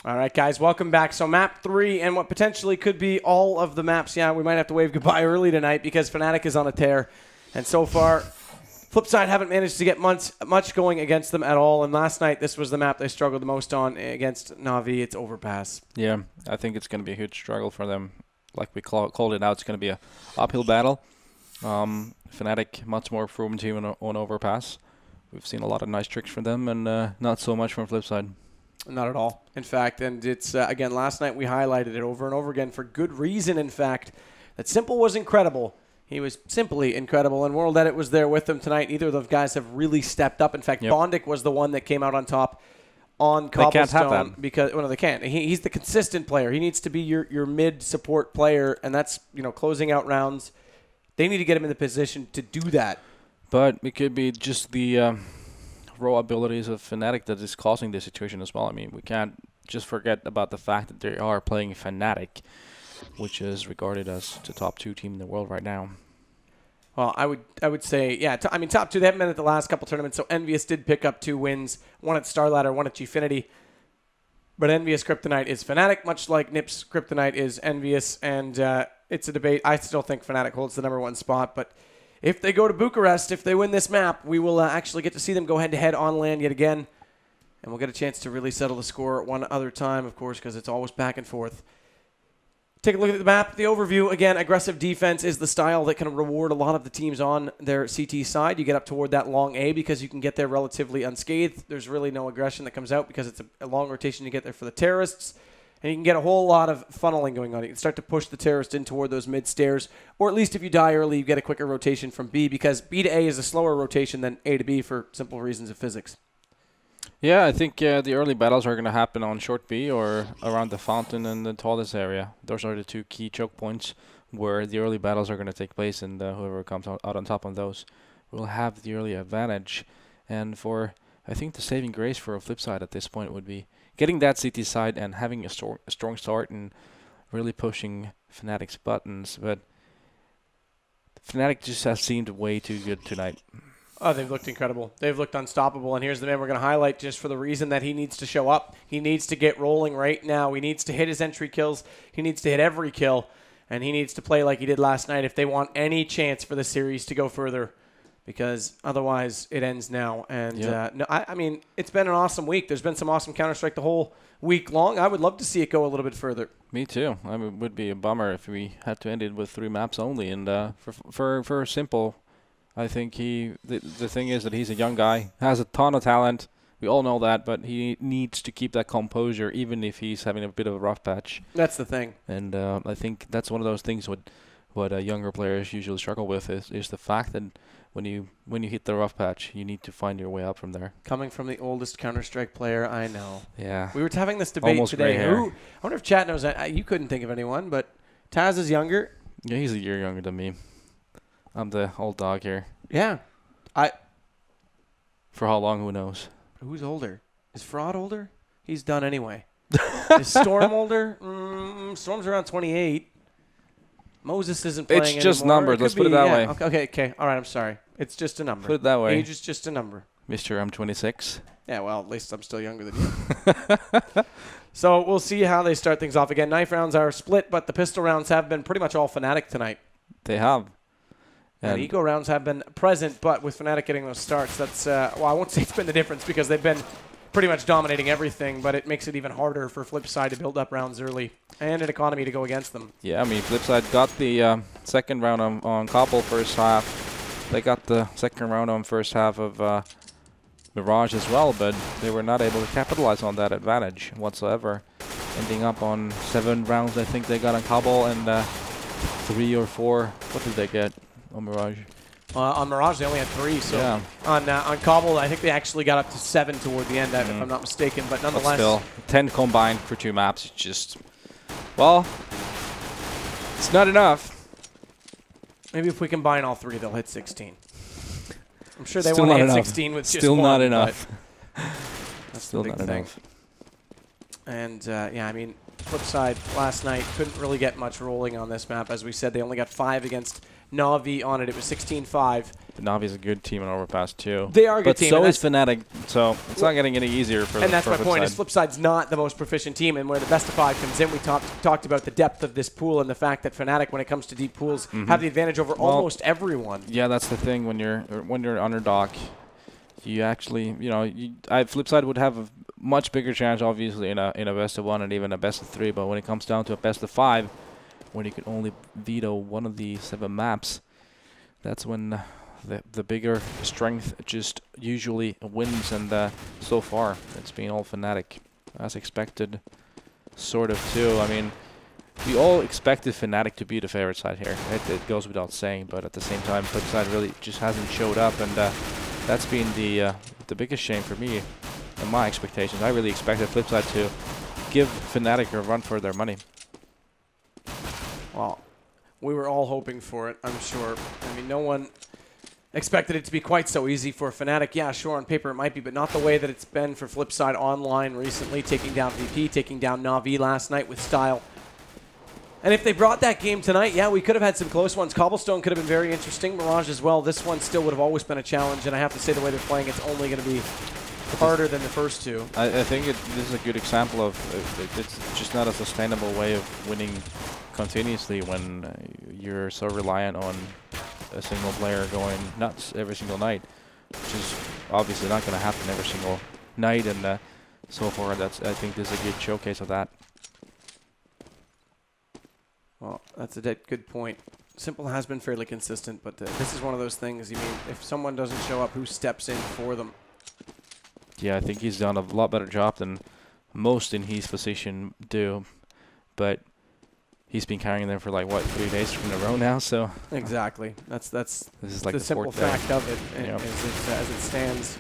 All right, guys, welcome back. So map 3 and what potentially could be all of the maps. Yeah, we might have to wave goodbye early tonight because Fnatic is on a tear. And so far, Flipside haven't managed to get much going against them at all. And last night, this was the map they struggled the most on against Na'Vi. It's Overpass. Yeah, I think it's going to be a huge struggle for them. Like we called it out, it's going to be a uphill battle. Fnatic, much more proven team on Overpass. We've seen a lot of nice tricks from them and not so much from Flipside. Not at all, in fact. And it's, again, last night we highlighted it over and over again for good reason, in fact, that Simple was incredible. He was simply incredible, and World Edit was there with them tonight. Neither of those guys have really stepped up. In fact, Bondic was the one that came out on top on Cobblestone. They can't have that. Because, well, no, they can't. He's the consistent player. He needs to be your mid-support player, and that's, closing out rounds. They need to get him in the position to do that. But it could be just the raw abilities of Fnatic that is causing this situation as well. I mean, we can't just forget about the fact that they are playing Fnatic, which is regarded as the top 2 team in the world right now. Well, I would say, yeah. Top 2. They haven't been at the last couple tournaments. So Envious did pick up 2 wins, one at Starladder, one at Gfinity. But Envious Kryptonite is Fnatic, much like Nips Kryptonite is Envious, and it's a debate. I still think Fnatic holds the #1 spot, but if they go to Bucharest, if they win this map, we will actually get to see them go head-to-head on land yet again, and we'll get a chance to really settle the score one other time, of course, because it's always back and forth. Take a look at the map. The overview, again, aggressive defense is the style that can reward a lot of the teams on their CT side. You get up toward that long A because you can get there relatively unscathed. There's really no aggression that comes out because it's a long rotation to get there for the terrorists. And you can get a whole lot of funneling going on. You can start to push the terrorists in toward those mid-stairs. Or at least if you die early, you get a quicker rotation from B because B to A is a slower rotation than A to B for simple reasons of physics. Yeah, I think the early battles are going to happen on short B or around the fountain and the tallest area. Those are the 2 key choke points where the early battles are going to take place, and whoever comes out on top on those will have the early advantage. And I think the saving grace for a Flipside at this point would be getting that CT side and having a strong start and really pushing Fnatic's buttons. But Fnatic just has seemed way too good tonight. Oh, they've looked incredible. They've looked unstoppable. And here's the man we're going to highlight just for the reason that he needs to show up. He needs to get rolling right now. He needs to hit his entry kills. He needs to hit every kill. And he needs to play like he did last night if they want any chance for the series to go further. Because otherwise it ends now. And no, I mean, it's been an awesome week. There's been some awesome Counter-Strike the whole week long. I would love to see it go a little bit further. Me too. I mean, it would be a bummer if we had to end it with 3 maps only. And for Simple, I think the thing is that he's a young guy, has a ton of talent. We all know that, but he needs to keep that composure even if he's having a bit of a rough patch. That's the thing. And I think that's one of those things what younger players usually struggle with is the fact that when you hit the rough patch, you need to find your way up from there. Coming from the oldest Counter-Strike player, I know. Yeah. We were having this debate almost today. gray hair. I wonder if chat knows that. You couldn't think of anyone, but Taz is younger. Yeah, he's a year younger than me. I'm the old dog here. Yeah. For how long, who knows? Who's older? Is Fraud older? He's done anyway. Is Storm older? Storm's around 28. Moses isn't playing anymore. It's just numbers. Let's put it that way. Okay. All right, I'm sorry. It's just a number. Put it that way. Age is just a number. Mr. I'm 26. Yeah, well, at least I'm still younger than you. So we'll see how they start things off again. Knife rounds are split, but the pistol rounds have been pretty much all Fnatic tonight. They have. And eco rounds have been present, but with Fnatic getting those starts, that's, well, I won't say it's been the difference because they've been pretty much dominating everything, but it makes it even harder for Flipside to build up rounds early and an economy to go against them. Yeah, I mean, Flipside got the second round on Cobble first half. They got the second round on first half of Mirage as well, but they were not able to capitalize on that advantage whatsoever. Ending up on 7 rounds, I think they got on Cobble, and 3 or 4. What did they get on Mirage? On Mirage, they only had 3. So yeah. On Cobble, I think they actually got up to 7 toward the end, if I'm not mistaken. But nonetheless, but still, 10 combined for 2 maps. It's just, well, it's not enough. Maybe if we combine all 3, they'll hit 16. I'm sure they still want to hit enough. 16 with still just 1. Not enough. That's still the big not thing. enough. And yeah, I mean, Flipside last night couldn't really get much rolling on this map. As we said, they only got 5 against Na'Vi on it. It was 16-5. Navi's a good team in Overpass too. They are a good team. But so is Fnatic, so it's not getting any easier for And that's my point, Flipside. is Flipside's not the most proficient team, and where the best of 5 comes in, we talked about the depth of this pool and the fact that Fnatic, when it comes to deep pools, have the advantage over almost everyone. Yeah, that's the thing. When you're an underdog, you actually, you know, Flipside would have a much bigger chance, obviously, in a best of 1 and even a best of 3. But when it comes down to a best of 5, when you can only veto one of the 7 maps, that's when the bigger strength just usually wins. And so far, it's been all Fnatic, as expected, sort of too. I mean, we all expected Fnatic to be the favorite side here. It goes without saying, but at the same time, Flipside really just hasn't showed up, and that's been the biggest shame for me and my expectations. I really expected Flipside to give Fnatic a run for their money. Well, we were all hoping for it, I'm sure. I mean, no one expected it to be quite so easy for Fnatic. Yeah, sure, on paper it might be, but not the way that it's been for Flipside online recently, taking down VP, taking down Na'Vi last night with style. And if they brought that game tonight, yeah, we could have had some close ones. Cobblestone could have been very interesting. Mirage as well. This one still would have always been a challenge, and I have to say the way they're playing, it's only going to be harder than the first two. I think this is a good example of it's just not a sustainable way of winning continuously when you're so reliant on a single player going nuts every single night, which is obviously not going to happen every single night. And so far, I think this is a good showcase of that. Well, that's a good point. Simple has been fairly consistent, but this is one of those things. You mean, if someone doesn't show up, who steps in for them? Yeah, I think he's done a lot better job than most in his position do, but he's been carrying them for like what, 3 days in a row now. So exactly, that's this is like the simple fact of it, yep. as it stands.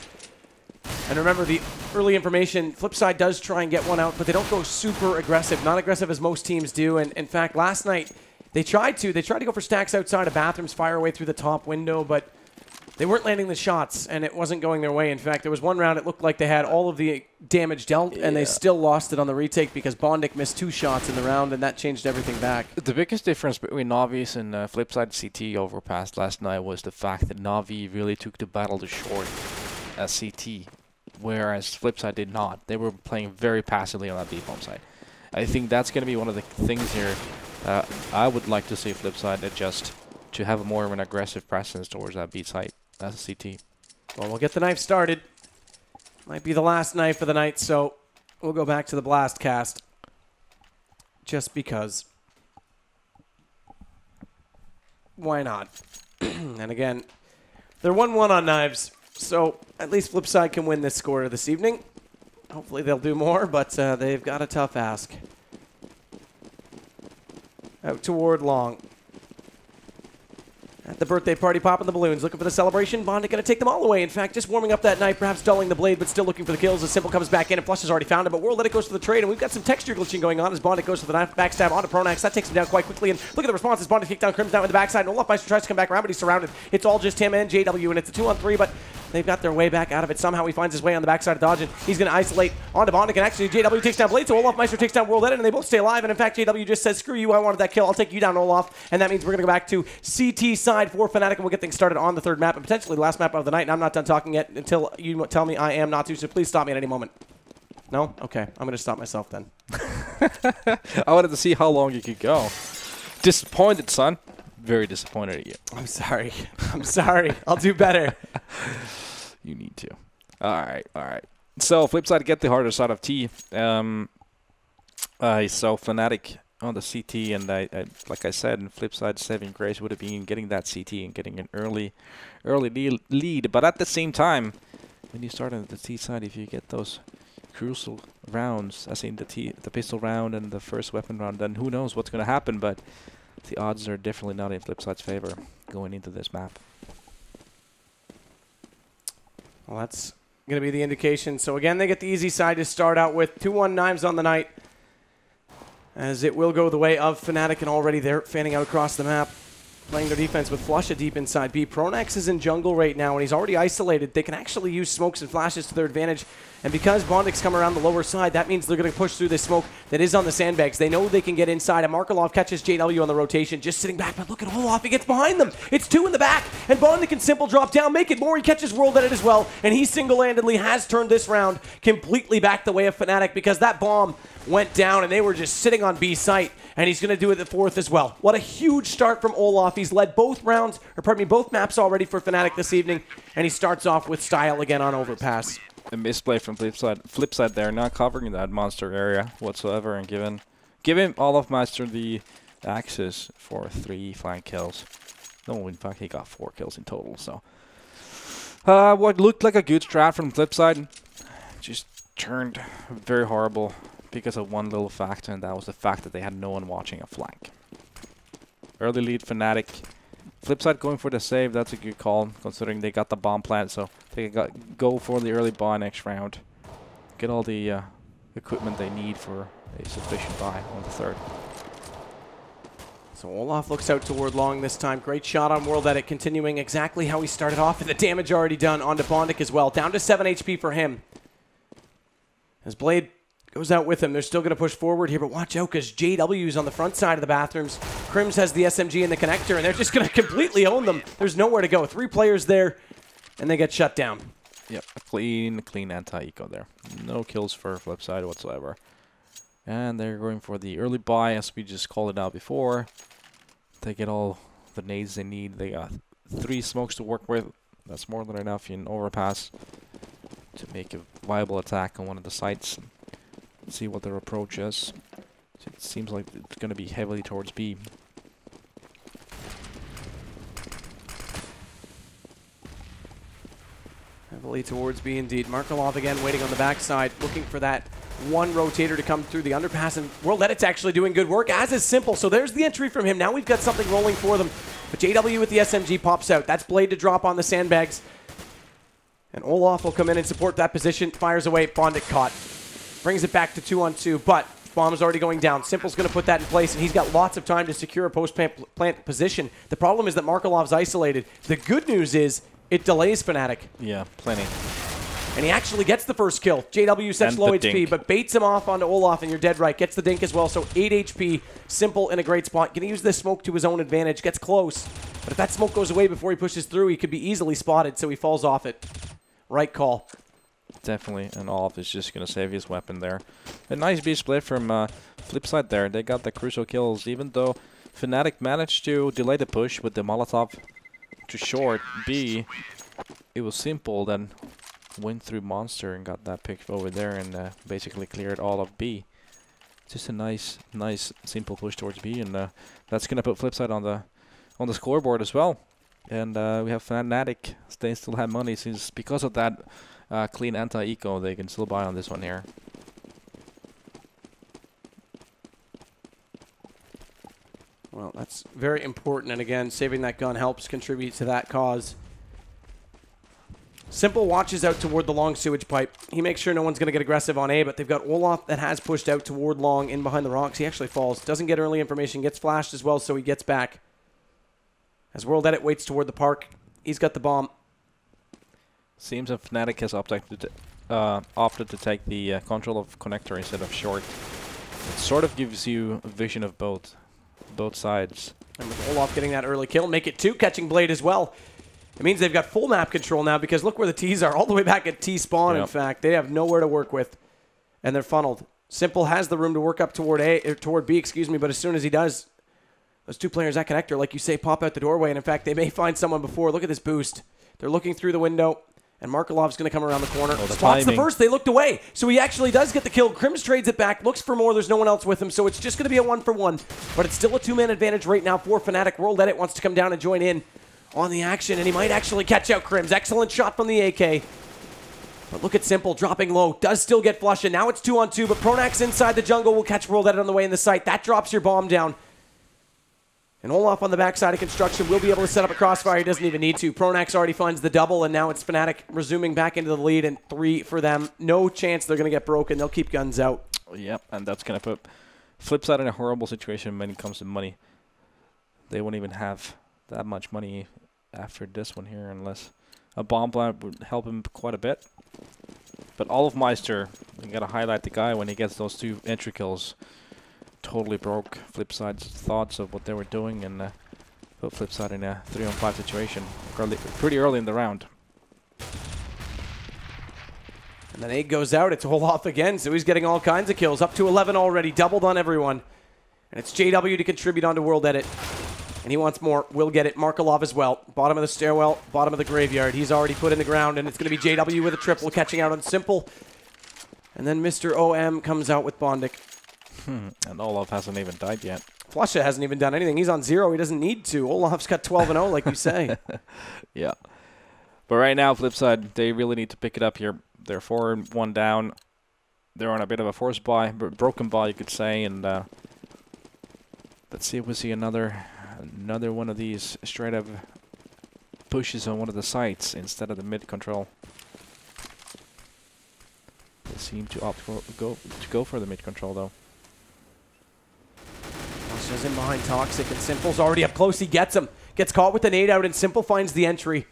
And remember, the early information, Flipside does try and get one out, but they don't go super aggressive, not aggressive as most teams do. And in fact, last night they tried to go for stacks outside of bathrooms, fire away through the top window, but they weren't landing the shots, and it wasn't going their way. In fact, there was one round it looked like they had all of the damage dealt, and they still lost it on the retake because Bondic missed 2 shots in the round, and that changed everything back. The biggest difference between Navi's and Flipside CT Overpass last night was the fact that Na'Vi really took the battle to short as CT, whereas Flipside did not. They were playing very passively on that B-bomb side. I think that's going to be one of the things here. I would like to see Flipside adjust to have more of an aggressive presence towards that B site as a CT. Well, we'll get the knife started. Might be the last knife of the night, so we'll go back to the blast cast. Just because. Why not? And again, they're 1-1 on knives, so at least Flipside can win this score this evening. Hopefully they'll do more, but they've got a tough ask. Out toward long. At the birthday party, popping the balloons, looking for the celebration. Bondic going to take them all away. In fact, just warming up that knife, perhaps dulling the blade, but still looking for the kills. As Simple comes back in, and Flush has already found it, but World Let It goes to the trade, and we've got some texture glitching going on as Bondic goes to the knife, backstab onto Pronax. That takes him down quite quickly, and look at the response as Bondic kicked down Crimson down with the backside, and Olafmeister tries to come back around, but he's surrounded. It's all just him and JW, and it's a 2-on-3, but they've got their way back out of it. Somehow he finds his way on the backside of Dodge, and he's going to isolate onto Bondic, and actually JW takes down Blade, so Olafmeister takes down World Let It, and they both stay alive, and in fact JW just says, screw you, I wanted that kill, I'll take you down, Olaf, and that means we're going to go back to CT side for Fnatic, and we'll get things started on the 3rd map, and potentially the last map of the night, and I'm not done talking yet until you tell me I am not to, so please stop me at any moment. No? Okay, I'm going to stop myself then. I wanted to see how long you could go. Disappointed, son. Very disappointed at you. I'm sorry. I'm sorry. I'll do better. You need to. All right, all right. So Flipside get the harder side of T. I saw Fnatic on the CT, and I like I said, in Flipside saving grace would have been getting that CT and getting an early lead. But at the same time, when you start on the T side, if you get those crucial rounds, as in the pistol round and the first weapon round, then who knows what's going to happen. But the odds are definitely not in Flipside's favor going into this map. Well, that's going to be the indication. So again, they get the easy side to start out with. 2-1 knives on the night, as it will go the way of Fnatic, and already they're fanning out across the map. playing their defense with Flusha deep inside B. Pronax is in jungle right now, and he's already isolated. They can actually use smokes and flashes to their advantage. And because Bondik's come around the lower side, that means they're going to push through this smoke that is on the sandbags. They know they can get inside, and Markelov catches JW on the rotation, just sitting back. But look at Olaf, he gets behind them. It's 2 in the back, and Bondik and Simple drop down, make it more. He catches World Edit as well, and he single-handedly has turned this round completely back the way of Fnatic, because that bomb went down, and they were just sitting on B site, and he's going to do it the 4th as well. What a huge start from Olaf. He's led both rounds, or pardon me, both maps already for Fnatic this evening, and he starts off with style again on Overpass. A misplay from Flipside there, not covering that monster area whatsoever, and giving Olaf Meister the access for 3 flank kills. No, in fact, he got 4 kills in total. So, what looked like a good strat from Flipside just turned very horrible because of one little factor, and that was the fact that they had no one watching a flank. Early lead Fnatic. Flipside going for the save, that's a good call, considering they got the bomb plant, so they go for the early buy next round. Get all the equipment they need for a sufficient buy on the 3rd. So Olaf looks out toward long this time. Great shot on World Edit, continuing exactly how he started off, and the damage already done onto Bondik as well. Down to 7 HP for him. As Blade goes out with him, they're still going to push forward here, but watch out because JW's on the front side of the bathrooms. Crims has the SMG and the connector, and they're just going to completely own them. There's nowhere to go. 3 players there, and they get shut down. Yep, a clean anti-eco there. No kills for Flipside whatsoever. And they're going for the early buy, as we just called it out before. They get all the nades they need. They got 3 smokes to work with. That's more than enough in Overpass to make a viable attack on one of the sites. See what their approach is. It seems like it's going to be heavily towards B. Heavily towards B indeed. Markelov again waiting on the backside, looking for that one rotator to come through the underpass, and World Edit's actually doing good work, as is Simple. So there's the entry from him. Now we've got something rolling for them. But JW with the SMG pops out. That's Blade to drop on the sandbags. And Olaf will come in and support that position. Fires away. Bondik caught. Brings it back to 2-on-2, but bomb's already going down. Simple's going to put that in place, and he's got lots of time to secure a post-plant position. The problem is that Markelov's isolated. The good news is it delays Fnatic. Yeah, plenty. And he actually gets the first kill. JW sets low HP, dink, but baits him off onto Olaf, and you're dead right. Gets the dink as well, so 8 HP. Simple in a great spot. Going to use this smoke to his own advantage. Gets close. But if that smoke goes away before he pushes through, he could be easily spotted, so he falls off it. Right call. Definitely, and Olaf is just going to save his weapon there. A nice B split from Flipside there. They got the crucial kills, even though Fnatic managed to delay the push with the Molotov to short B. It was Simple, then went through Monster and got that pick over there and basically cleared all of B. Just a nice Simple push towards B, and that's going to put Flipside on the scoreboard as well. And we have Fnatic. They still have money, since because of that clean anti-eco, they can still buy on this one here. Well, that's very important, and again, saving that gun helps contribute to that cause. Simple watches out toward the long sewage pipe. He makes sure no one's going to get aggressive on A, but they've got Olaf that has pushed out toward long in behind the rocks. He actually falls. Doesn't get early information. Gets flashed as well, so he gets back. As World Edit waits toward the park, he's got the bomb. Seems that Fnatic has opted to take the control of connector instead of short. It sort of gives you a vision of both sides. And with Olaf getting that early kill, make it 2, catching Blade as well. It means they've got full map control now, because look where the T's are, all the way back at T spawn. Yep. In fact, they have nowhere to work with, and they're funneled. Simple has the room to work up toward B, excuse me, but as soon as he does, those 2 players at connector, like you say, pop out the doorway, and in fact, they may find someone before. Look at this boost. They're looking through the window, and Markelov's going to come around the corner. Oh, Spots the first. They looked away, so he actually does get the kill. Crims trades it back, looks for more. There's no one else with him, so it's just going to be a 1-for-1. But it's still a 2-man advantage right now for Fnatic. World Edit wants to come down and join in on the action, and he might actually catch out Crims. Excellent shot from the AK. But look at Simple dropping low. Does still get flushed, and now it's 2-on-2, but Pronax inside the jungle will catch World Edit on the way in the site. That drops your bomb down. And Olaf on the backside of construction will be able to set up a crossfire. He doesn't even need to. Pronax already finds the double, and now it's Fnatic resuming back into the lead, and 3 for them. No chance they're going to get broken. They'll keep guns out. Yep, and that's going to put Flipside in a horrible situation when it comes to money. They won't even have that much money after this one here unless a bomb plant would help him quite a bit. But Olofmeister, you gotta highlight the guy when he gets those 2 entry kills. Totally broke Flipside's thoughts of what they were doing and put Flipside in a 3-on-5 situation pretty early in the round. And then 8 goes out. It's Olaf again, so he's getting all kinds of kills. Up to 11 already, doubled on everyone. And it's JW to contribute onto World Edit. And he wants more. Will get it. Markelov as well. Bottom of the stairwell, bottom of the graveyard. He's already put in the ground, and it's going to be JW with a triple, catching out on Simple. And then Mr. OM comes out with Bondic. And Olaf hasn't even died yet. Flusha hasn't even done anything. He's on 0. He doesn't need to. Olaf's got 12-0, like you say. Yeah. But right now, Flipside, they really need to pick it up here. They're 4-1 down. They're on a bit of a force buy, broken buy, you could say. And let's see if we see another one of these straight up pushes on one of the sites instead of the mid control. They seem to opt for go for the mid control though. Flusha's in behind Toxic, and Simple's already up close. He gets him. Gets caught with the nade out, and Simple finds the entry.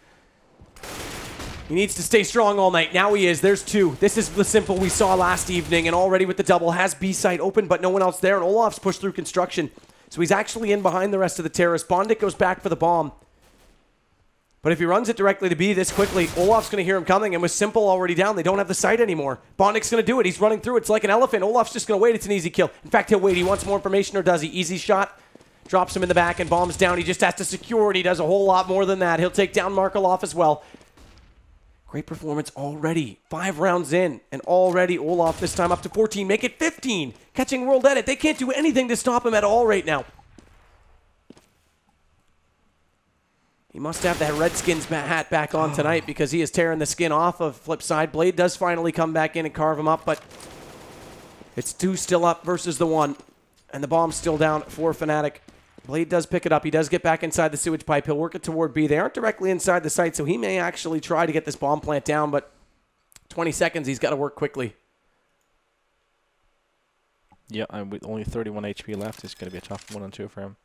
He needs to stay strong all night. Now he is. There's 2. This is the Simple we saw last evening, and already with the double has B site open, but no one else there, and Olaf's pushed through construction. So he's actually in behind the rest of the terrorists. Bondic goes back for the bomb. But if he runs it directly to B this quickly, Olaf's going to hear him coming, and with Simple already down, they don't have the sight anymore. Bondic's going to do it. He's running through. It's like an elephant. Olaf's just going to wait. It's an easy kill. In fact, he'll wait. He wants more information, or does he? Easy shot. Drops him in the back and bombs down. He just has to secure it. He does a whole lot more than that. He'll take down Markelov as well. Great performance already. 5 rounds in, and already Olaf this time up to 14. Make it 15. Catching World Edit. They can't do anything to stop him at all right now. He must have that Redskins hat back on tonight because he is tearing the skin off of Flipside. Blade does finally come back in and carve him up, but it's 2 still up versus the 1. And the bomb's still down for Fnatic. Blade does pick it up. He does get back inside the sewage pipe. He'll work it toward B. They aren't directly inside the site, so he may actually try to get this bomb plant down, but 20 seconds, he's got to work quickly. Yeah, and with only 31 HP left, it's going to be a tough 1-on-2 for him.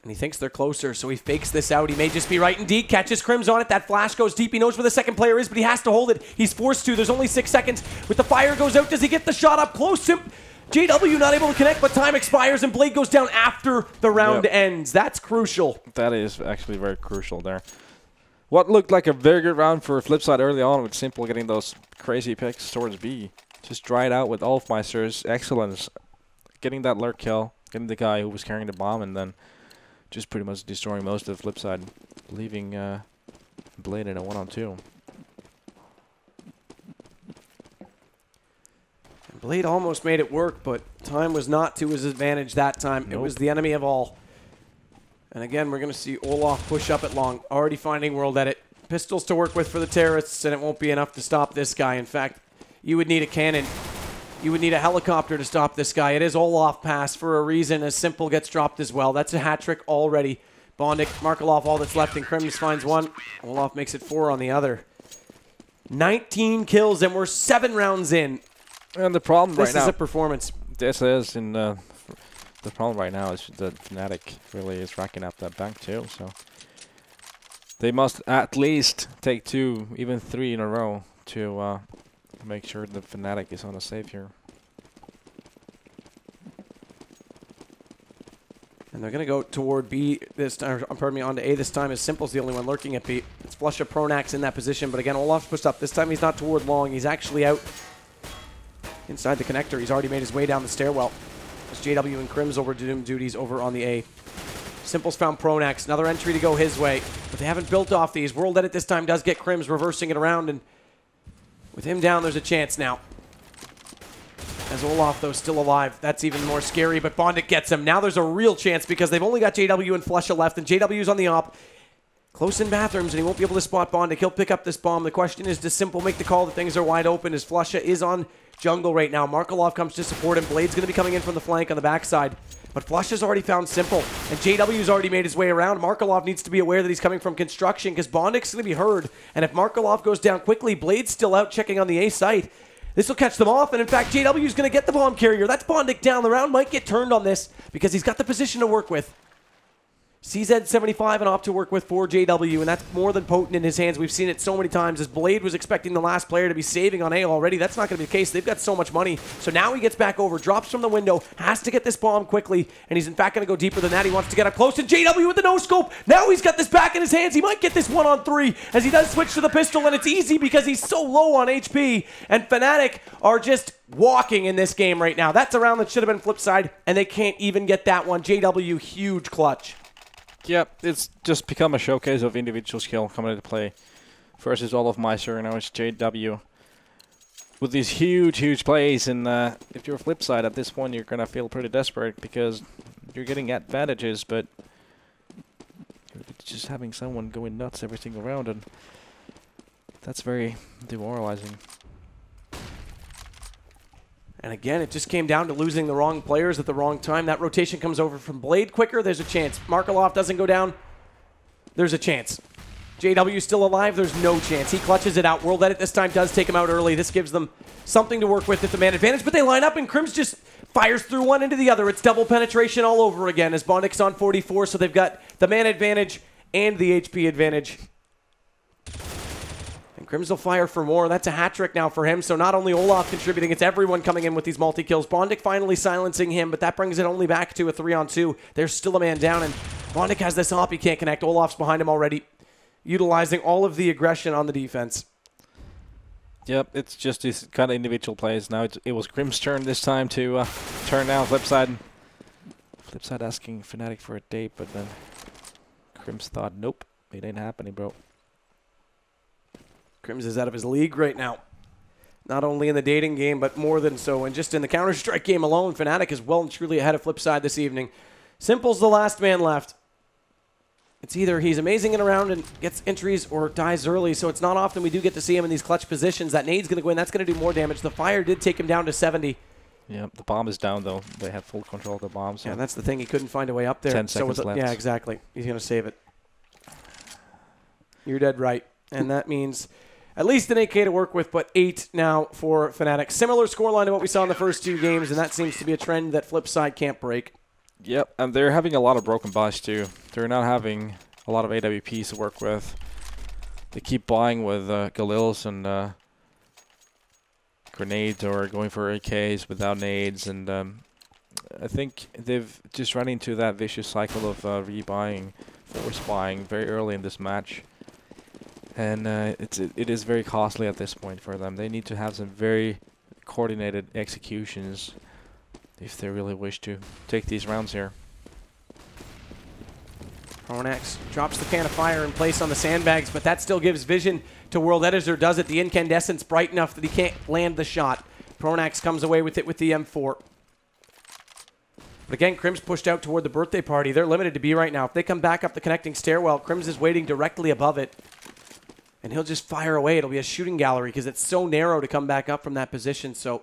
And he thinks they're closer, so he fakes this out. He may just be right indeed. Catches Crims on it. That flash goes deep. He knows where the second player is, but he has to hold it. He's forced to. There's only 6 seconds. With the fire goes out, does he get the shot up close? JW not able to connect, but time expires, and Blade goes down after the round ends. That's crucial. That is actually very crucial there. What looked like a very good round for Flipside early on with Simple getting those crazy picks towards B. Just dried out with Olofmeister's excellence. Getting that lurk kill, getting the guy who was carrying the bomb, and then just pretty much destroying most of Flipside, leaving Blade in a 1-on-2. Blade almost made it work, but time was not to his advantage that time. Nope. It was the enemy of all. And again, we're going to see Olaf push up at long, already finding World Edit. Pistols to work with for the terrorists, and it won't be enough to stop this guy. In fact, you would need a cannon. You would need a helicopter to stop this guy. It is Olaf pass for a reason, as Simple gets dropped as well. That's a hat trick already. Bondic, Markelov, all that's left, and Krims finds 1. Olaf makes it 4 on the other. 19 kills, and we're 7 rounds in. And the problem right now... This is a performance. This is, and the problem right now is that Fnatic really is racking up that bank too, so... They must at least take 2, even 3 in a row to make sure that Fnatic is on a save here. And they're going to go toward B this time, pardon me, on to A this time, as Simple's the only one lurking at B. It's Flusha Pronax in that position, but again, Olaf's pushed up. This time he's not toward long, he's actually out inside the connector. He's already made his way down the stairwell. As JW and Krims over doing duties over on the A. Simple's found Pronax, another entry to go his way, but they haven't built off these. World Edit this time does get Krims reversing it around, and with him down, there's a chance now. As Olaf, though, still alive. That's even more scary, but Bondic gets him. Now there's a real chance because they've only got JW and Flusha left, and JW's on the op. Close in bathrooms, and he won't be able to spot Bondic. He'll pick up this bomb. The question is, does Simple make the call that things are wide open, as Flusha is on jungle right now. Markelov comes to support him. Blade's going to be coming in from the flank on the backside. But Flusha's already found Simple, and JW's already made his way around. Markelov needs to be aware that he's coming from construction because Bondic's going to be heard. And if Markelov goes down quickly, Blade's still out checking on the A site. This will catch them off, and in fact, JW's going to get the bomb carrier. That's Bondic down. The round might get turned on this because he's got the position to work with. CZ75 and opt to work with for JW, and that's more than potent in his hands. We've seen it so many times. As Blade was expecting the last player to be saving on A already, that's not going to be the case. They've got so much money. So now he gets back over, drops from the window, has to get this bomb quickly, and he's in fact going to go deeper than that. He wants to get up close, and JW with the no-scope. Now he's got this back in his hands. He might get this 1-on-3 as he does switch to the pistol, and it's easy because he's so low on HP, and Fnatic are just walking in this game right now. That's a round that should have been Flipside, and they can't even get that one. JW, huge clutch. Yep, it's just become a showcase of individual skill coming into play. First is all of Meiser, and now it's JW. With these huge plays, and if you're Flipside at this point, you're going to feel pretty desperate because you're getting advantages, but you're just having someone going nuts every single round, and that's very demoralizing. And again, it just came down to losing the wrong players at the wrong time. That rotation comes over from Blade quicker. There's a chance. Markelov doesn't go down. There's a chance. JW still alive. There's no chance. He clutches it out. World Edit this time does take him out early. This gives them something to work with at the man advantage. But they line up, and Crims just fires through one into the other. It's double penetration all over again as Bondic's on 44. So they've got the man advantage and the HP advantage. Crims will fire for more. That's a hat trick now for him. So not only Olaf contributing, it's everyone coming in with these multi-kills. Bondic finally silencing him, but that brings it only back to a 3-on-2. There's still a man down, and Bondic has this op. He can't connect. Olaf's behind him already, utilizing all of the aggression on the defense. Yep, it's just these kind of individual plays. Now it was Crims' turn this time to turn down Flipside. Flipside asking Fnatic for a date, but then Crims thought, nope, it ain't happening, bro. Crims is out of his league right now. Not only in the dating game, but more than so. And just in the Counter-Strike game alone, Fnatic is well and truly ahead of Flipside this evening. Simple's the last man left. It's either he's amazing in a round and gets entries or dies early, so it's not often we do get to see him in these clutch positions. That nade's going to go in. That's going to do more damage. The fire did take him down to 70. Yeah, the bomb is down, though. They have full control of the bomb. So yeah, that's the thing. He couldn't find a way up there. 10 seconds left. Yeah, exactly. He's going to save it. You're dead right. And that means at least an 8K to work with, but 8 now for Fnatic. Similar scoreline to what we saw in the first two games, and that seems to be a trend that Flipside can't break. Yep, and they're having a lot of broken buys, too. They're not having a lot of AWPs to work with. They keep buying with Galils and grenades or going for AKs without nades, and I think they've just run into that vicious cycle of rebuying, force buying very early in this match. And it is very costly at this point for them. They need to have some very coordinated executions if they really wish to take these rounds here. Pronax drops the can of fire in place on the sandbags, but that still gives vision to World Editor. Does it? The incandescent's bright enough that he can't land the shot. Pronax comes away with it with the M4. But again, Crims pushed out toward the birthday party. They're limited to B right now. If they come back up the connecting stairwell, Crims is waiting directly above it. And he'll just fire away. It'll be a shooting gallery because it's so narrow to come back up from that position. So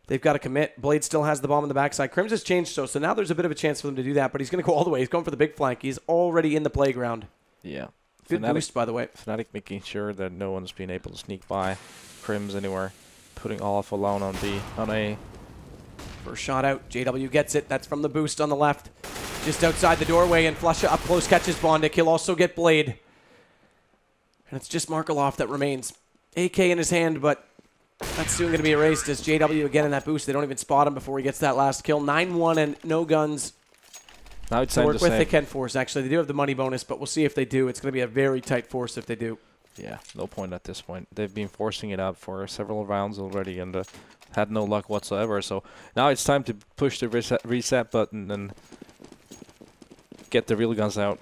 they've got to commit. Blade still has the bomb on the backside. Crims has changed so now there's a bit of a chance for them to do that. But he's going to go all the way. He's going for the big flank. He's already in the playground. Yeah. Good boost, by the way. Fnatic making sure that no one's been able to sneak by Crims anywhere. Putting Olaf alone on B, on A. First shot out. JW gets it. That's from the boost on the left. Just outside the doorway, and Flusha up close catches Bondic. He'll also get Blade. And it's just Markelov that remains. AK in his hand, but that's soon going to be erased as JW again in that boost. They don't even spot him before he gets that last kill. 9-1 and no guns now it's to work with. They can force, actually. They do have the money bonus, but we'll see if they do. It's going to be a very tight force if they do. Yeah, no point at this point. They've been forcing it out for several rounds already and had no luck whatsoever. So now it's time to push the reset button and get the real guns out.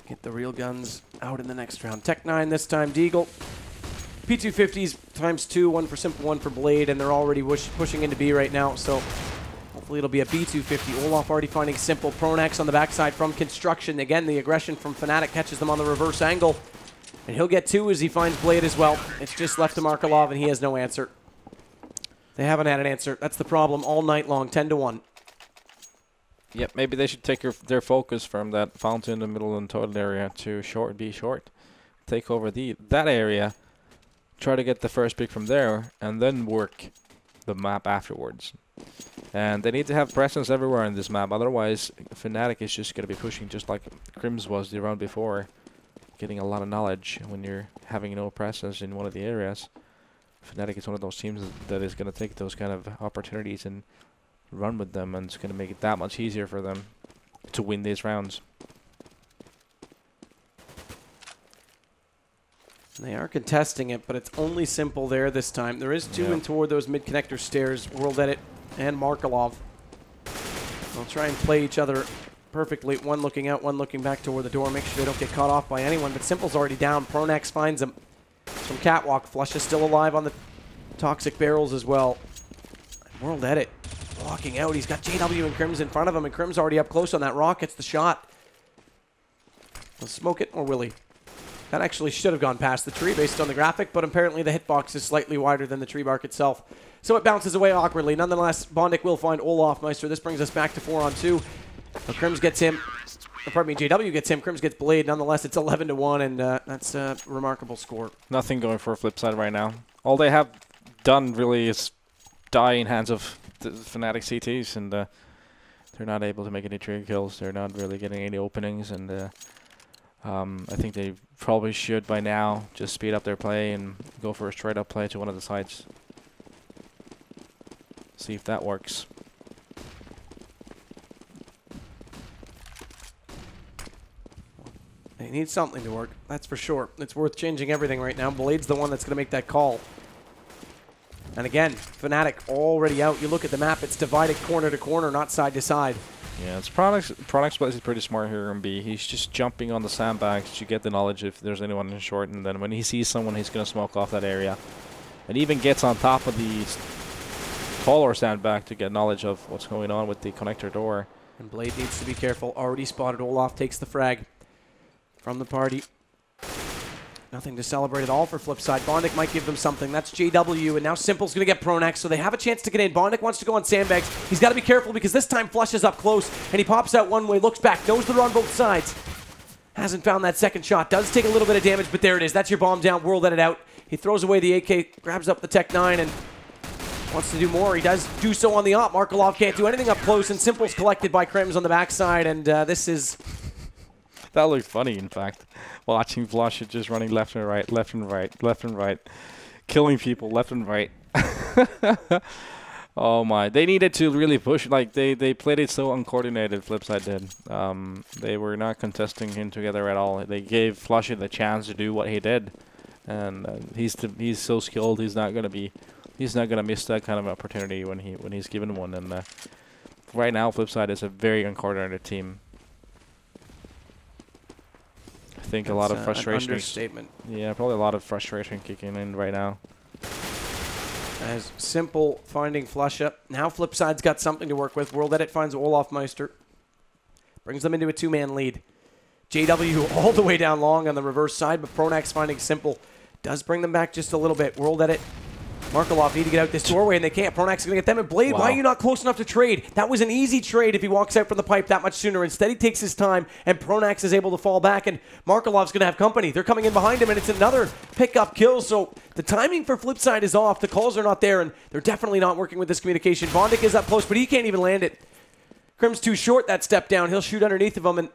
Get the real guns out in the next round. Tech9 this time, Deagle. P250s ×2, one for Simple, one for Blade, and they're already pushing into B right now, so hopefully it'll be a B250. Olaf already finding Simple. Pronax on the backside from Construction. Again, the aggression from Fnatic catches them on the reverse angle, and he'll get 2 as he finds Blade as well. It's just left to Markelov, and he has no answer. They haven't had an answer. That's the problem all night long, 10-1. Yep, maybe they should take their focus from that fountain in the middle and toilet area to B short. Take over that area, try to get the first pick from there, and then work the map afterwards. And they need to have presence everywhere in this map. Otherwise, Fnatic is just going to be pushing just like Crims was the round before. Getting a lot of knowledge when you're having no presence in one of the areas. Fnatic is one of those teams that is going to take those kind of opportunities and run with them. And it's going to make it that much easier for them to win these rounds. They are contesting it, but it's only Simple there this time. There is two in toward those mid-connector stairs. World Edit and Markelov. They'll try and play each other perfectly. One looking out, one looking back toward the door. Make sure they don't get caught off by anyone. But Simple's already down. Pronax finds him from Catwalk. Flush is still alive on the toxic barrels as well. World Edit walking out. He's got JW and Crims in front of him, and Crims already up close on that rock. Gets the shot. Will smoke it, or will he? That actually should have gone past the tree based on the graphic, but apparently the hitbox is slightly wider than the tree bark itself. So it bounces away awkwardly. Nonetheless, Bondik will find Olaf Meister. This brings us back to 4-on-2. But Crims gets him. Pardon me, JW gets him. Crims gets Blade. Nonetheless, it's 11-1, and that's a remarkable score. Nothing going for Flipside right now. All they have done really is die in hands of the Fnatic CTs, and they're not able to make any trigger kills. They're not really getting any openings, and I think they probably should by now just speed up their play and go for a straight up play to one of the sides. See if that works. They need something to work, that's for sure. It's worth changing everything right now. Blade's the one that's going to make that call. And again, Fnatic already out. You look at the map, it's divided corner to corner, not side to side. Yeah, it's Products Blaze is pretty smart here in B. He's just jumping on the sandbags to get the knowledge if there's anyone in short, and then when he sees someone, he's going to smoke off that area. And even gets on top of the taller sandbag to get knowledge of what's going on with the connector door. And Blade needs to be careful. Already spotted. Olaf takes the frag from the party. Nothing to celebrate at all for Flipside. Bondik might give them something. That's JW, and now Simple's going to get Pronax, so they have a chance to get in. Bondik wants to go on sandbags. He's got to be careful because this time Flush is up close, and he pops out one way, looks back, knows they're on both sides. Hasn't found that second shot. Does take a little bit of damage, but there it is. That's your bomb down. World Edit out. He throws away the AK, grabs up the Tech 9, and wants to do more. He does do so on the op. Markelov can't do anything up close, and Simple's collected by Crims on the backside, and this is... That looked funny, in fact. Watching Flush just running left and right, left and right, left and right. Killing people left and right. Oh my. They needed to really push. Like, they played it so uncoordinated, Flipside did. They were not contesting him together at all. They gave Flush the chance to do what he did. And he's so skilled, he's not gonna miss that kind of opportunity when he's given one. And right now, Flipside is a very uncoordinated team. I think a lot of frustration. Understatement. Yeah, probably a lot of frustration kicking in right now. As Simple finding Flush up. Now Flipside's got something to work with. World Edit finds Olaf Meister. Brings them into a two-man lead. JW all the way down long on the reverse side, but Pronax finding Simple does bring them back just a little bit. World Edit. Markelov need to get out this doorway, and they can't. Pronax is going to get them. And Blade, why are you not close enough to trade? That was an easy trade if he walks out from the pipe that much sooner. Instead, he takes his time, and Pronax is able to fall back, and Markelov's going to have company. They're coming in behind him, and it's another pickup kill. So the timing for Flipside is off. The calls are not there, and they're definitely not working with this communication. Bondik is up close, but he can't even land it. Crim's too short that step down. He'll shoot underneath of him, and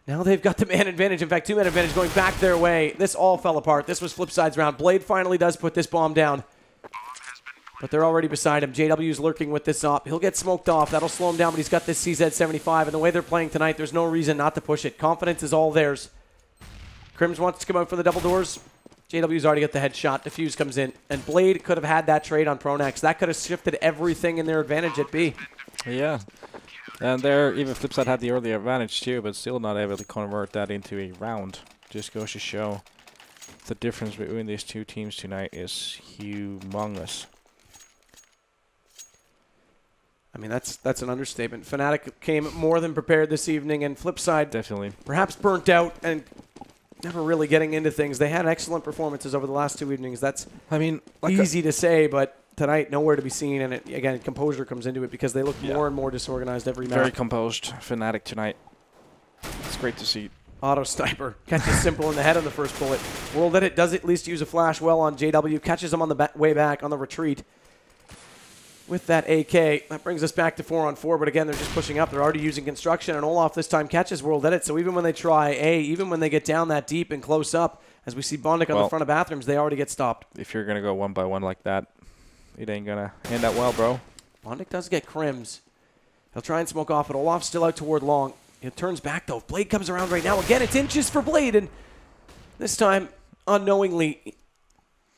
now they've got the man advantage. In fact, two-man advantage going back their way. This all fell apart. This was Flipside's round. Blade finally does put this bomb down. But they're already beside him. JW's lurking with this op. He'll get smoked off. That'll slow him down, but he's got this CZ75. And the way they're playing tonight, there's no reason not to push it. Confidence is all theirs. Crims wants to come out for the double doors. JW's already got the headshot. Diffuse comes in. And Blade could have had that trade on Pronax. That could have shifted everything in their advantage at B. Yeah. And there, even Flipside had the early advantage too, but still not able to convert that into a round. Just goes to show the difference between these two teams tonight is humongous. I mean, that's an understatement. Fnatic came more than prepared this evening, and Flipside definitely perhaps burnt out and never really getting into things. They had excellent performances over the last two evenings. That's easy to say, but tonight nowhere to be seen. And again, composure comes into it because they look more and more disorganized every match. Very composed Fnatic tonight. It's great to see. Auto sniper catches Simple in the head on the first bullet. World Edit does at least use a flash well on JW. Catches him on the way back on the retreat. with that AK. That brings us back to 4-on-4, but again, they're just pushing up. They're already using construction, and Olaf this time catches World Edit. So even when they try A, even when they get down that deep and close up, as we see Bondic on the front of bathrooms, they already get stopped. If you're going to go 1 by 1 like that, it ain't going to end up well, bro. Bondic does get crims. He'll try and smoke off, but Olaf's still out toward long. It turns back, though. Blade comes around right now. Again, it's inches for Blade, and this time, unknowingly,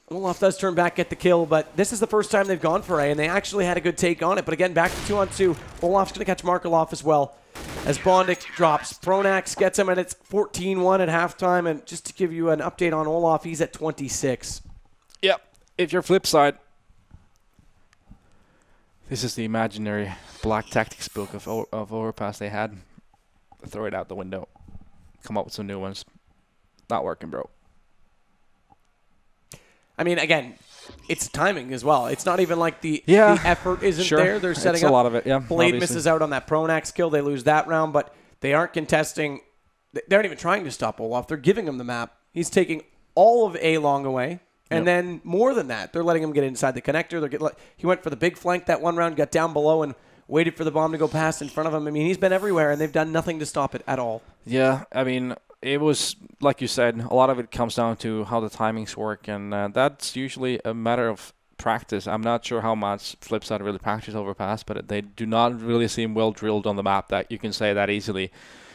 Olaf does turn back, get the kill, but this is the first time they've gone for A, and they actually had a good take on it. But again, back to 2-on-2. Olaf's going to catch Markaloff as well, as Bondic drops. Pronax gets him, and it's 14-1 at halftime. And just to give you an update on Olaf, he's at 26. Yep. If you're Flipside, this is the imaginary black tactics book of Overpass they had. Throw it out the window. Come up with some new ones. Not working, bro. I mean, again, it's timing as well. It's not even like the effort isn't there. They're setting up. A lot of it, yeah. Blade misses out on that Pronax kill. They lose that round, but they aren't contesting. They aren't even trying to stop Olaf. They're giving him the map. He's taking all of A long away, and then more than that, they're letting him get inside the connector. He went for the big flank that one round, got down below, and waited for the bomb to go past in front of him. I mean, he's been everywhere, and they've done nothing to stop it at all. Yeah, I mean, it was, like you said, a lot of it comes down to how the timings work, and that's usually a matter of practice. I'm not sure how much Flipside really practice Overpass, but they do not really seem well drilled on the map that you can say that easily.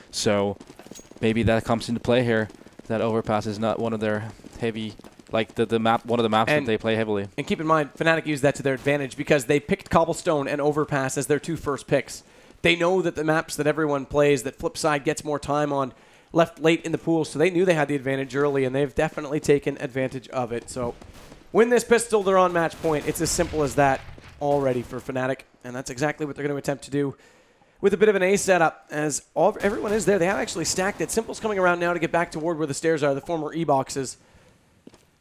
So maybe that comes into play here, that Overpass is not one of their heavy, like the map, one of the maps that they play heavily. And keep in mind, Fnatic used that to their advantage because they picked Cobblestone and Overpass as their 2 first picks. They know that the maps that everyone plays, that Flipside gets more time on, left late in the pool, so they knew they had the advantage early, and they've definitely taken advantage of it. So win this pistol, they're on match point. It's as simple as that already for Fnatic, and that's exactly what they're going to attempt to do with a bit of an A setup, as everyone is there. They have actually stacked it. Simple's coming around now to get back toward where the stairs are, the former E-boxes.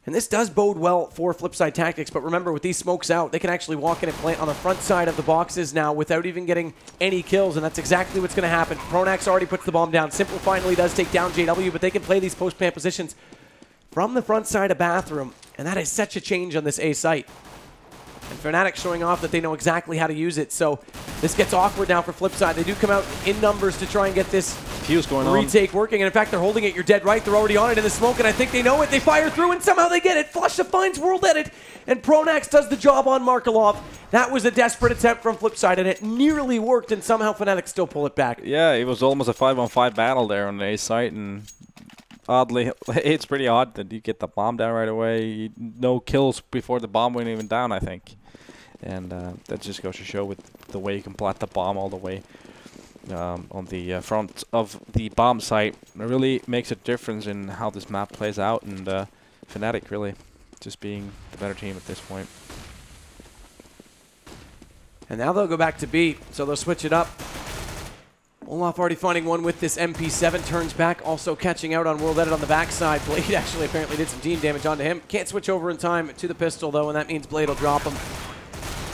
And this does bode well for Flipside tactics, but remember, with these smokes out, they can actually walk in and plant on the front side of the boxes now without even getting any kills, and that's exactly what's going to happen. Pronax already puts the bomb down. Simple finally does take down JW, but they can play these post-plant positions from the front side of Bathroom, and that is such a change on this A site. And Fnatic showing off that they know exactly how to use it, so this gets awkward now for Flipside. They do come out in numbers to try and get this retake working, and in fact, they're holding it. You're dead right. They're already on it in the smoke, and I think they know it. They fire through, and somehow they get it. Flusha finds World Edit, and Pronax does the job on Markaloff. That was a desperate attempt from Flipside, and it nearly worked, and somehow Fnatic still pull it back. Yeah, it was almost a 5-on-5 battle there on the A site, and oddly, it's pretty odd that you get the bomb down right away. No kills before the bomb went even down, I think. And that just goes to show with the way you can plant the bomb all the way on the front of the bomb site. It really makes a difference in how this map plays out, and Fnatic really just being the better team at this point. And now they'll go back to B, so they'll switch it up. Olaf already finding one with this MP7, turns back, also catching out on World Edit on the backside. Blade actually apparently did some team damage onto him. Can't switch over in time to the pistol, though, and that means Blade will drop him.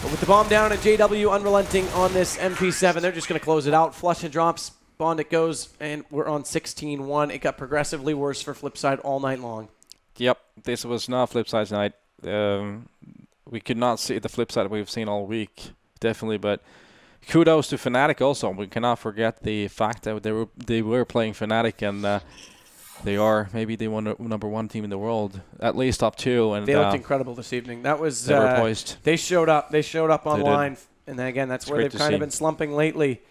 But with the bomb down and JW unrelenting on this MP7, they're just going to close it out. Flusha drops, Bondic goes, and we're on 16-1. It got progressively worse for Flipside all night long. Yep, this was not Flipside's night. We could not see the Flipside we've seen all week, definitely, but kudos to Fnatic also. We cannot forget the fact that they were playing Fnatic, and they are maybe the #1 team in the world, at least top 2. And they looked incredible this evening. That was they were poised. They showed up. They showed up online, and then again, that's where they've kind of been slumping lately.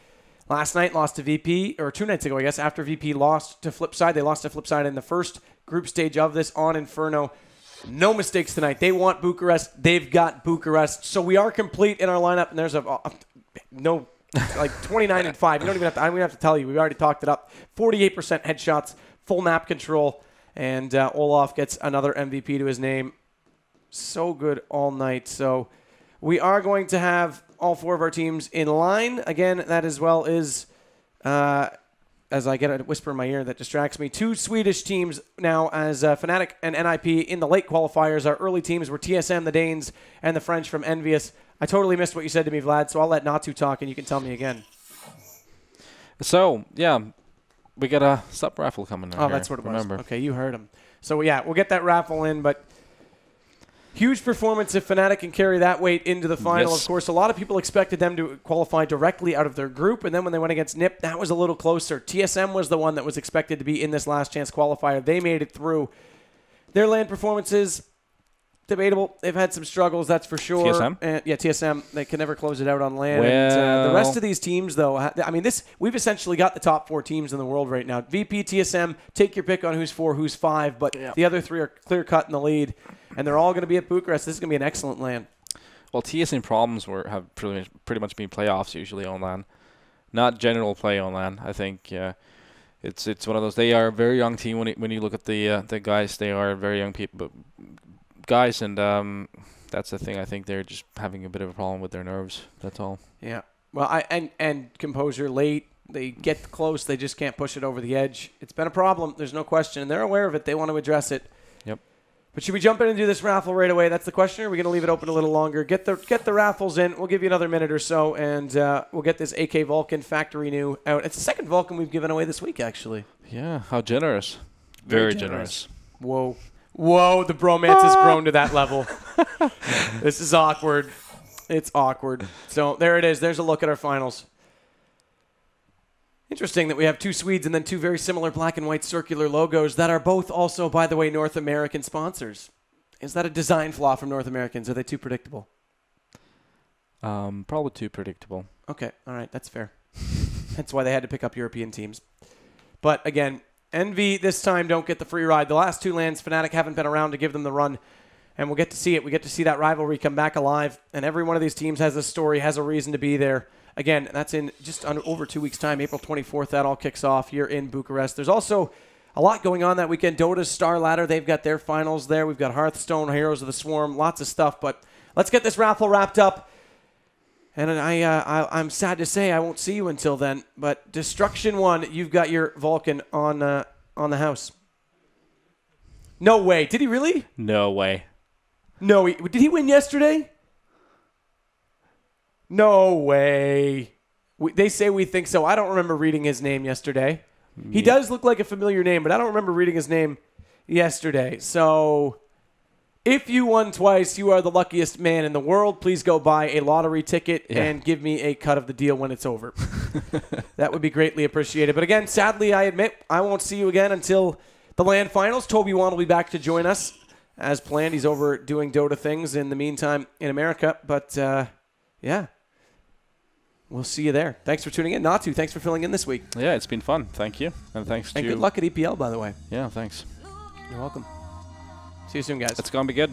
Last night lost to VP, or 2 nights ago, I guess. After VP lost to Flipside, they lost to Flipside in the first group stage of this on Inferno. No mistakes tonight. They want Bucharest. They've got Bucharest. So we are complete in our lineup, and there's no. Like 29-5. You don't even have to. I'm gonna have to tell you. We already talked it up. 48% headshots, full map control, and Olaf gets another MVP to his name. So good all night. So we are going to have all 4 of our teams in line again. That as well is, as I get a whisper in my ear that distracts me. 2 Swedish teams now as Fnatic and NIP in the late qualifiers. Our early teams were TSM, the Danes, and the French from Envious. I totally missed what you said to me, Vlad, so I'll let Natu talk, and you can tell me again. So, yeah, we got a sub-raffle coming in. Oh, that's what it was. Okay, you heard him. So, yeah, we'll get that raffle in, but Huge performance if Fnatic can carry that weight into the final. Yes. Of course, a lot of people expected them to qualify directly out of their group, and then when they went against NIP, that was a little closer. TSM was the one that was expected to be in this last chance qualifier. They made it through. Their LAN performances, debatable. They've had some struggles, that's for sure. TSM? And, yeah, TSM. They can never close it out on LAN. Well, And, the rest of these teams, though, I mean, we've essentially got the top 4 teams in the world right now. VP, TSM, take your pick on who's 4, who's 5, but the other 3 are clear-cut in the lead, and they're all going to be at Bucharest. This is going to be an excellent LAN. Well, TSM problems have pretty much been playoffs usually on LAN, not general play on LAN. I think it's one of those. They are a very young team. When you look at the guys, they are very young people, guys, and that's the thing. I think they're just having a bit of a problem with their nerves. That's all. Yeah. Well, and composure late. They get close. They just can't push it over the edge. It's been a problem. There's no question, and they're aware of it. They want to address it. Yep. But should we jump in and do this raffle right away? That's the question. Or are we going to leave it open a little longer? Get the raffles in. We'll give you another minute or so, and we'll get this AK Vulcan Factory New out. It's the second Vulcan we've given away this week, actually. Yeah. How generous. Very generous. Whoa. Whoa, the bromance has grown to that level. This is awkward. It's awkward. So there it is. There's a look at our finals. Interesting that we have 2 Swedes and then 2 very similar black and white circular logos that are both also, by the way, North American sponsors. Is that a design flaw from North Americans? Are they too predictable? Probably too predictable. Okay, all right, that's fair. That's why they had to pick up European teams. But again, Envy this time don't get the free ride. The last 2 lands, Fnatic haven't been around to give them the run. And we'll get to see it. We get to see that rivalry come back alive. And every one of these teams has a story, has a reason to be there. Again, that's in just over 2 weeks' time. April 24th, that all kicks off here in Bucharest. There's also a lot going on that weekend. Dota's Star Ladder, they've got their finals there. We've got Hearthstone, Heroes of the Swarm, lots of stuff. But let's get this raffle wrapped up. And I'm sad to say I won't see you until then. But Destruction 1, you've got your Vulcan on the house. No way. Did he really? No way. No. Did he win yesterday? No way. They say we think so. I don't remember reading his name yesterday. He does look like a familiar name, but I don't remember reading his name yesterday. So if you won twice, you are the luckiest man in the world. Please go buy a lottery ticket and give me a cut of the deal when it's over. That would be greatly appreciated. But again, sadly, I admit I won't see you again until the LAN finals. Toby Wan will be back to join us as planned. He's over doing Dota things in the meantime in America. But yeah. We'll see you there. Thanks for tuning in. Natu, thanks for filling in this week. Yeah, it's been fun. Thank you. And thanks to... And good luck at EPL, by the way. Yeah, thanks. You're welcome. See you soon, guys. It's going to be good.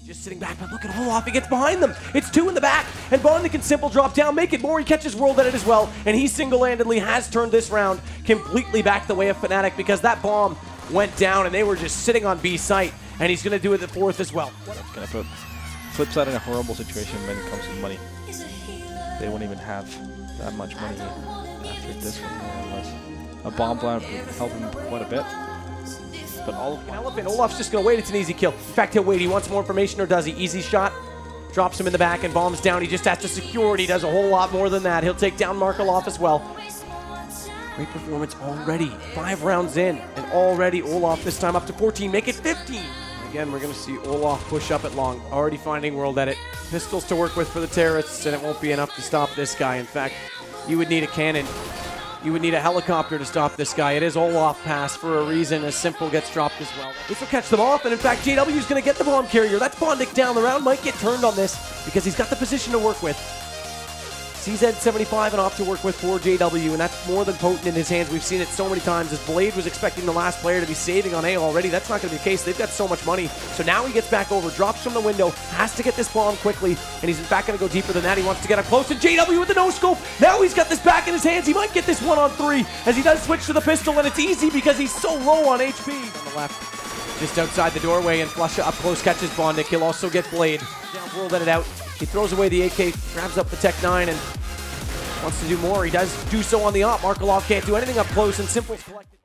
Just sitting back, but look at Olaf. He gets behind them. It's 2 in the back, and Bondic can simple drop down, make it more. He catches World Edit as well, and he single-handedly has turned this round completely back the way of Fnatic because that bomb went down, and they were just sitting on B site, and he's going to do it at the 4th as well. Going to put Flipsid in a horrible situation when it comes to money. They won't even have that much money after this one, more or less. A bomb plant would help him quite a bit. But Olaf's just going to wait. It's an easy kill. In fact, he'll wait. He wants more information, or does he? Easy shot. Drops him in the back and bombs down. He just has to secure it. He does a whole lot more than that. He'll take down Markaloff as well. Great performance already. 5 rounds in. And already Olaf this time up to 14. Make it 15. Again, we're going to see Olaf push up at long. Already finding World Edit. Pistols to work with for the terrorists, and it won't be enough to stop this guy. In fact, you would need a cannon. You would need a helicopter to stop this guy. It is Olaf pass for a reason, as Simple gets dropped as well. This will catch them off, and in fact, JW is going to get the bomb carrier. That's Bondic down. The round might get turned on this because he's got the position to work with. CZ75 and off to work with for JW, and that's more than potent in his hands. We've seen it so many times. As Blade was expecting the last player to be saving on A already, that's not going to be the case. They've got so much money. So now he gets back over, drops from the window, has to get this bomb quickly, and he's in fact going to go deeper than that. He wants to get up close to JW with the no-scope. Now he's got this back in his hands. He might get this 1-on-3 as he does switch to the pistol, and it's easy because he's so low on HP. On the left, just outside the doorway, and Flusha up close catches Bondic. He'll also get Blade. Down, World Edit out. He throws away the AK, grabs up the Tech 9, and wants to do more. He does do so on the op. Markaloff can't do anything up close, and Simple's collected.